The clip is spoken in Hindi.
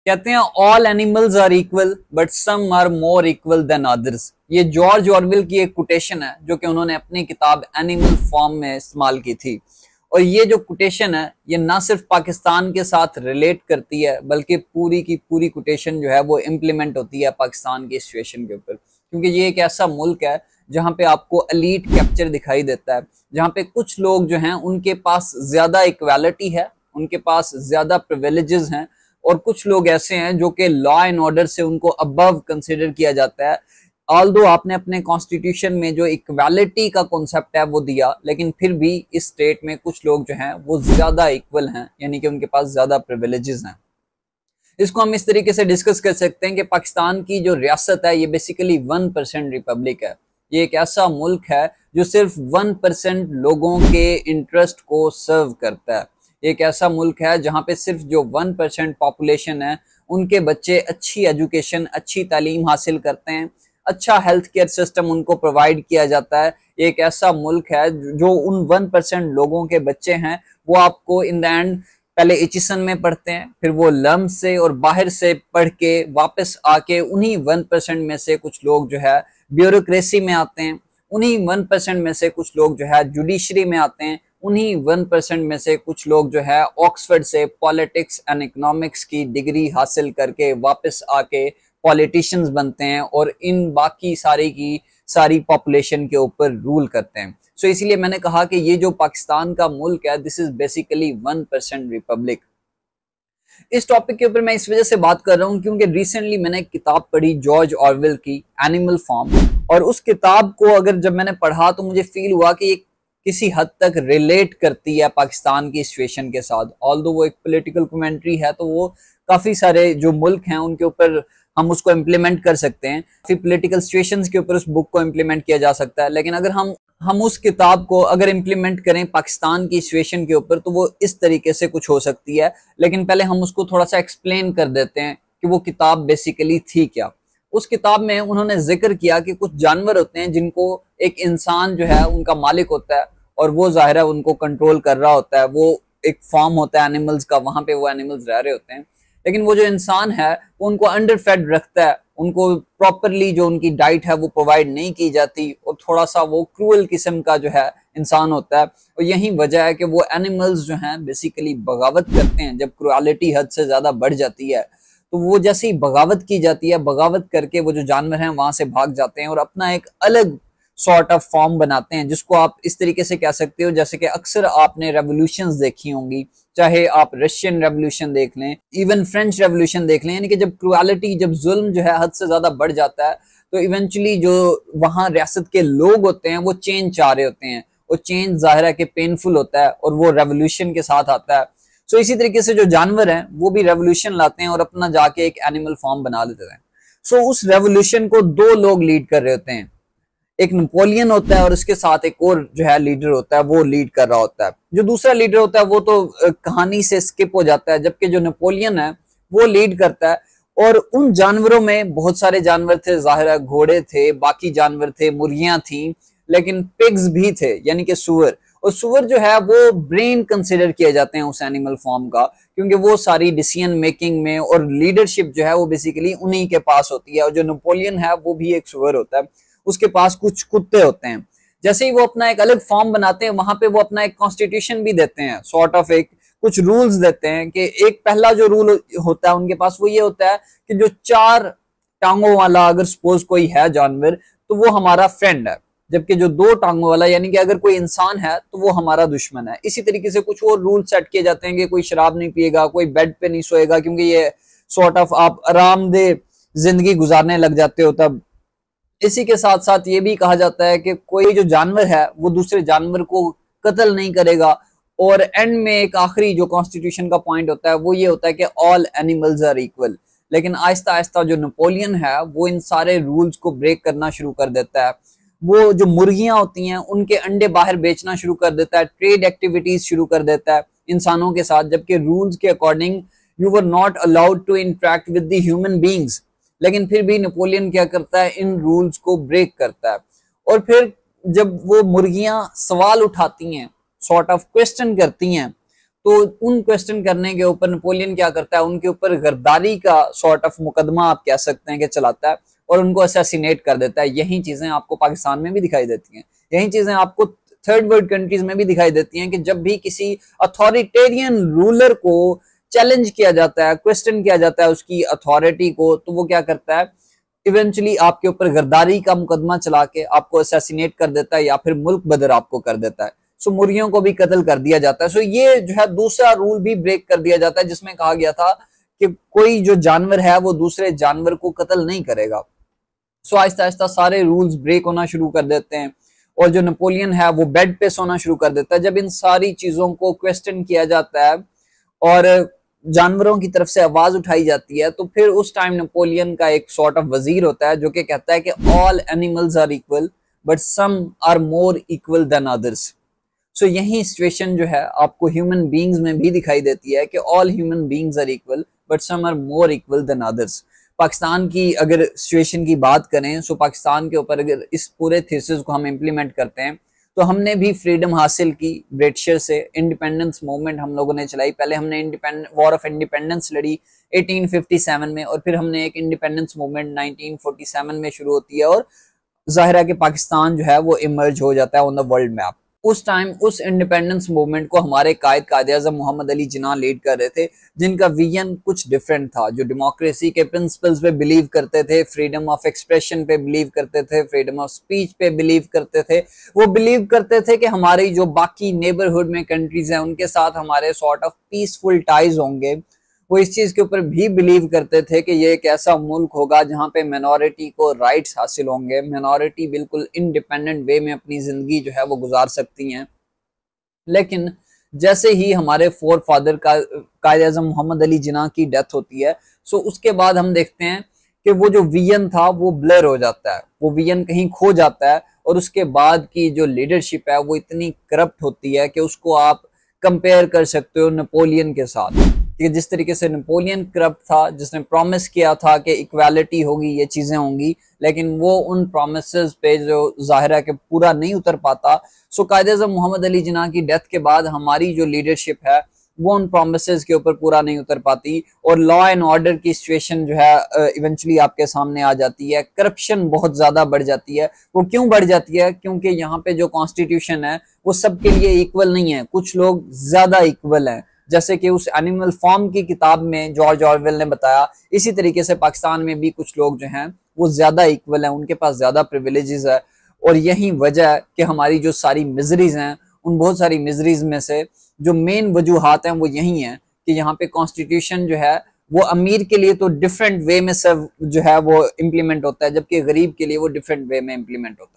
कहते हैं all animals are equal but some are more equal than others. ये जॉर्ज ऑरवेल की एक कोटेशन है जो कि उन्होंने अपनी किताब एनिमल फॉर्म में इस्तेमाल की थी। और ये जो कोटेशन है ये ना सिर्फ पाकिस्तान के साथ रिलेट करती है बल्कि पूरी की पूरी कोटेशन जो है वो इम्प्लीमेंट होती है पाकिस्तान की सिचुएशन के ऊपर, क्योंकि ये एक ऐसा मुल्क है जहाँ पे आपको एलीट कैप्चर दिखाई देता है, जहाँ पे कुछ लोग जो हैं उनके पास ज्यादा इक्वालिटी है, उनके पास ज्यादा प्रिविलेजेस हैं, और कुछ लोग ऐसे हैं जो कि लॉ एंड ऑर्डर से उनको अबव कंसिडर किया जाता है। ऑल्दो आपने अपने कॉन्स्टिट्यूशन में जो इक्वालिटी का कॉन्सेप्ट है वो दिया, लेकिन फिर भी इस स्टेट में कुछ लोग जो हैं वो ज्यादा इक्वल हैं, यानी कि उनके पास ज्यादा प्रिविलेजेस हैं। इसको हम इस तरीके से डिस्कस कर सकते हैं कि पाकिस्तान की जो रियासत है ये बेसिकली 1% रिपब्लिक है। ये एक ऐसा मुल्क है जो सिर्फ 1% लोगों के इंटरेस्ट को सर्व करता है। एक ऐसा मुल्क है जहाँ पे सिर्फ जो 1% पॉपुलेशन है उनके बच्चे अच्छी एजुकेशन, अच्छी तालीम हासिल करते हैं, अच्छा हेल्थ केयर सिस्टम उनको प्रोवाइड किया जाता है। एक ऐसा मुल्क है जो उन 1% लोगों के बच्चे हैं वो आपको इन द एंड पहले एचिसन में पढ़ते हैं, फिर वो लम से और बाहर से पढ़ के वापस आके उन्हीं 1% में से कुछ लोग जो है ब्यूरोक्रेसी में आते हैं, उन्हीं 1% में से कुछ लोग जो है जुडिशरी में आते हैं, उन्हीं 1% में से कुछ लोग जो है ऑक्सफोर्ड से पॉलिटिक्स एंड इकोनॉमिक्स की डिग्री हासिल करके वापस आके पॉलिटिशियंस बनते हैं और इन बाकी सारी की सारी पॉपुलेशन के ऊपर रूल करते हैं। सो इसीलिए मैंने कहा कि ये जो पाकिस्तान का मुल्क है दिस इज बेसिकली 1% रिपब्लिक। इस टॉपिक के ऊपर मैं इस वजह से बात कर रहा हूँ क्योंकि रिसेंटली मैंने एक किताब पढ़ी जॉर्ज ऑरवेल की एनिमल फॉर्म, और उस किताब को अगर जब मैंने पढ़ा तो मुझे फील हुआ कि ये किसी हद तक रिलेट करती है पाकिस्तान की सिचुएशन के साथ। ऑल्दो वो एक पॉलिटिकल कमेंट्री है तो वो काफी सारे जो मुल्क हैं उनके ऊपर हम उसको इम्प्लीमेंट कर सकते हैं, फिर पॉलिटिकल सिचुएशंस के ऊपर उस बुक को इम्प्लीमेंट किया जा सकता है। लेकिन अगर हम उस किताब को अगर इम्प्लीमेंट करें पाकिस्तान की सिचुएशन के ऊपर तो वो इस तरीके से कुछ हो सकती है। लेकिन पहले हम उसको थोड़ा सा एक्सप्लेन कर देते हैं कि वो किताब बेसिकली थी क्या। उस किताब में उन्होंने जिक्र किया कि कुछ जानवर होते हैं जिनको एक इंसान जो है उनका मालिक होता है और वो जाहिर है उनको कंट्रोल कर रहा होता है, वो एक फार्म होता है एनिमल्स का, वहां पे वो एनिमल्स रह रहे होते हैं। लेकिन वो जो इंसान है वो उनको अंडर फेड रखता है, उनको प्रॉपरली जो उनकी डाइट है वो प्रोवाइड नहीं की जाती और थोड़ा सा वो क्रूअल किस्म का जो है इंसान होता है। और यही वजह है कि वो एनिमल्स जो हैं बेसिकली बगावत करते हैं। जब क्रूअलिटी हद से ज्यादा बढ़ जाती है तो वो जैसे ही बगावत की जाती है, बगावत करके वो जो जानवर हैं वहां से भाग जाते हैं और अपना एक अलग सॉर्ट ऑफ फॉर्म बनाते हैं, जिसको आप इस तरीके से कह सकते हो जैसे कि अक्सर आपने रेवोल्यूशंस देखी होंगी, चाहे आप रशियन रेवोल्यूशन देख लें, इवन फ्रेंच रेवोल्यूशन देख लें। यानी कि जब क्रूअलिटी, जब जुल्म जो है हद से ज्यादा बढ़ जाता है तो इवेंचुअली जो वहां रियासत के लोग होते हैं वो चेंज चाह रहे होते हैं, और चेंज जाहिर है कि पेनफुल होता है और वो रेवोल्यूशन के साथ आता है। सो इसी तरीके से जो जानवर हैं वो भी रेवोल्यूशन लाते हैं और अपना जाके एक एनिमल फॉर्म बना लेते हैं। सो उस रेवोल्यूशन को दो लोग लीड कर रहे होते हैं, एक नेपोलियन होता है और उसके साथ एक और जो है लीडर होता है, वो लीड कर रहा होता है। जो दूसरा लीडर होता है वो तो कहानी से स्किप हो जाता है, जबकि जो नेपोलियन है वो लीड करता है। और उन जानवरों में बहुत सारे जानवर थे, जाहिर है घोड़े थे, बाकी जानवर थे, मुर्गियां थी, लेकिन पिग्स भी थे यानी कि सुअर। और सुअर जो है वो ब्रेन कंसिडर किए जाते हैं उस एनिमल फॉर्म का, क्योंकि वो सारी डिसीजन मेकिंग में और लीडरशिप जो है वो बेसिकली उन्हीं के पास होती है। और जो नेपोलियन है वो भी एक सुअर होता है, उसके पास कुछ कुत्ते होते हैं। जैसे ही वो अपना एक अलग फॉर्म बनाते हैं वहां पे वो अपना एक कॉन्स्टिट्यूशन भी देते हैं, सॉर्ट ऑफ एक कुछ रूल्स देते हैं कि एक पहला जो रूल होता है उनके पास वो ये होता है कि जो 4 टांगों वाला अगर सपोज कोई है जानवर तो वो हमारा फ्रेंड है, जबकि जो 2 टांगों वाला यानी कि अगर कोई इंसान है तो वो हमारा दुश्मन है। इसी तरीके से कुछ और रूल सेट किए जाते हैं कि कोई शराब नहीं पिएगा, कोई बेड पे नहीं सोएगा, क्योंकि ये सॉर्ट ऑफ आप आरामदेह जिंदगी गुजारने लग जाते हो तब। इसी के साथ साथ ये भी कहा जाता है कि कोई जो जानवर है वो दूसरे जानवर को कत्ल नहीं करेगा। और एंड में एक आखिरी जो कॉन्स्टिट्यूशन का पॉइंट होता है वो ये होता है कि ऑल एनिमल्स आर इक्वल। लेकिन आहिस्ता आहिस्ता जो नेपोलियन है वो इन सारे रूल्स को ब्रेक करना शुरू कर देता है। वो जो मुर्गियां होती हैं उनके अंडे बाहर बेचना शुरू कर देता है, ट्रेड एक्टिविटीज शुरू कर देता है इंसानों के साथ, जबकि रूल्स के according you were not allowed to interact with the human beings. लेकिन फिर भी नेपोलियन क्या करता है, इन रूल्स को ब्रेक करता है। और फिर जब वो मुर्गियां सवाल उठाती हैं, सॉर्ट ऑफ क्वेश्चन करती हैं, तो उन क्वेश्चन करने के ऊपर नेपोलियन क्या करता है, उनके ऊपर गद्दारी का सॉर्ट ऑफ मुकदमा आप कह सकते हैं कि चलाता है और उनको असैसिनेट कर देता है। यही चीजें आपको पाकिस्तान में भी दिखाई देती हैं, यही चीजें आपको थर्ड वर्ल्ड कंट्रीज में भी दिखाई देती हैं कि जब भी किसी अथॉरिटेरियन रूलर को चैलेंज किया जाता है, क्वेश्चन किया जाता है उसकी अथॉरिटी को, तो वो क्या करता है, इवेंचुअली आपके ऊपर गद्दारी का मुकदमा चला के आपको असैसिनेट कर देता है या फिर मुल्क बदर आपको कर देता है। सो मुर्गियों को भी कत्ल कर दिया जाता है। सो ये जो है दूसरा रूल भी ब्रेक कर दिया जाता है जिसमें कहा गया था कि कोई जो जानवर है वो दूसरे जानवर को कत्ल नहीं करेगा। सो आहिस्ता आहिस्ता सारे रूल्स ब्रेक होना शुरू कर देते हैं और जो नेपोलियन है वो बेड पे सोना शुरू कर देता है। जब इन सारी चीजों को क्वेश्चन किया जाता है और जानवरों की तरफ से आवाज उठाई जाती है, तो फिर उस टाइम नेपोलियन का एक सॉर्ट ऑफ वजीर होता है जो कि कहता है कि all animals are equal but some are more equal than others. So यही सिचुएशन जो है आपको ह्यूमन बींग्स में भी दिखाई देती है कि all human beings are equal but some are more equal than others. Pakistan की अगर सिचुएशन की बात करें, सो पाकिस्तान के ऊपर अगर इस पूरे थीसिस को हम इम्प्लीमेंट करते हैं तो हमने भी फ्रीडम हासिल की ब्रिटिशर से। इंडिपेंडेंस मूवमेंट हम लोगों ने चलाई। पहले हमने वॉर ऑफ इंडिपेंडेंस लड़ी 1857 में और फिर हमने एक इंडिपेंडेंस मूवमेंट 1947 में शुरू होती है और जाहिर है कि पाकिस्तान जो है वो इमर्ज हो जाता है ऑन द वर्ल्ड मैप। उस टाइम उस इंडिपेंडेंस मूवमेंट को हमारे कायद आज़म मोहम्मद अली जिन्ना लीड कर रहे थे, जिनका विजन कुछ डिफरेंट था, जो डेमोक्रेसी के प्रिंसिपल्स पे बिलीव करते थे, फ्रीडम ऑफ एक्सप्रेशन पे बिलीव करते थे, फ्रीडम ऑफ स्पीच पे बिलीव करते थे। वो बिलीव करते थे कि हमारी जो बाकी नेबरहुड में कंट्रीज हैं उनके साथ हमारे सॉर्ट ऑफ पीसफुल टाइज होंगे। वो इस चीज के ऊपर भी बिलीव करते थे कि ये एक ऐसा मुल्क होगा जहां पे मिनॉरिटी को राइट्स हासिल होंगे, मिनॉरिटी बिल्कुल इंडिपेंडेंट वे में अपनी जिंदगी जो है वो गुजार सकती हैं। लेकिन जैसे ही हमारे फोर फादर का कायद आज़म मोहम्मद अली जिन्ना की डेथ होती है, सो उसके बाद हम देखते हैं कि वो जो विजन था वो ब्लर हो जाता है, वो विजन कहीं खो जाता है और उसके बाद की जो लीडरशिप है वो इतनी करप्ट होती है कि उसको आप कंपेयर कर सकते हो नेपोलियन के साथ। कि जिस तरीके से नेपोलियन करप्ट था, जिसने प्रॉमिस किया था कि इक्वालिटी होगी, ये चीजें होंगी, लेकिन वो उन प्रॉमिसेस पे जो जाहिर है कि पूरा नहीं उतर पाता। सो कायद आज़म मोहम्मद अली जिन्ना की डेथ के बाद हमारी जो लीडरशिप है वो उन प्रोमिसेस के ऊपर पूरा नहीं उतर पाती और लॉ एंड ऑर्डर की सिचुएशन जो है इवेंचुअली आपके सामने आ जाती है। करप्शन बहुत ज्यादा बढ़ जाती है। वो क्यों बढ़ जाती है? क्योंकि यहाँ पे जो कॉन्स्टिट्यूशन है वो सबके लिए इक्वल नहीं है, कुछ लोग ज्यादा इक्वल हैं। जैसे कि उस एनिमल फॉर्म की किताब में जॉर्ज ऑरवेल ने बताया, इसी तरीके से पाकिस्तान में भी कुछ लोग जो हैं वो ज्यादा इक्वल हैं, उनके पास ज्यादा प्रिविलेजेस है। और यही वजह है कि हमारी जो सारी मिजरीज हैं, उन बहुत सारी मिजरीज में से जो मेन वजूहात हैं वो यही हैं कि यहाँ पे कॉन्स्टिट्यूशन जो है वो अमीर के लिए तो डिफरेंट वे में सब जो है वो इम्प्लीमेंट होता है, जबकि गरीब के लिए वो डिफरेंट वे में इम्प्लीमेंट होता है।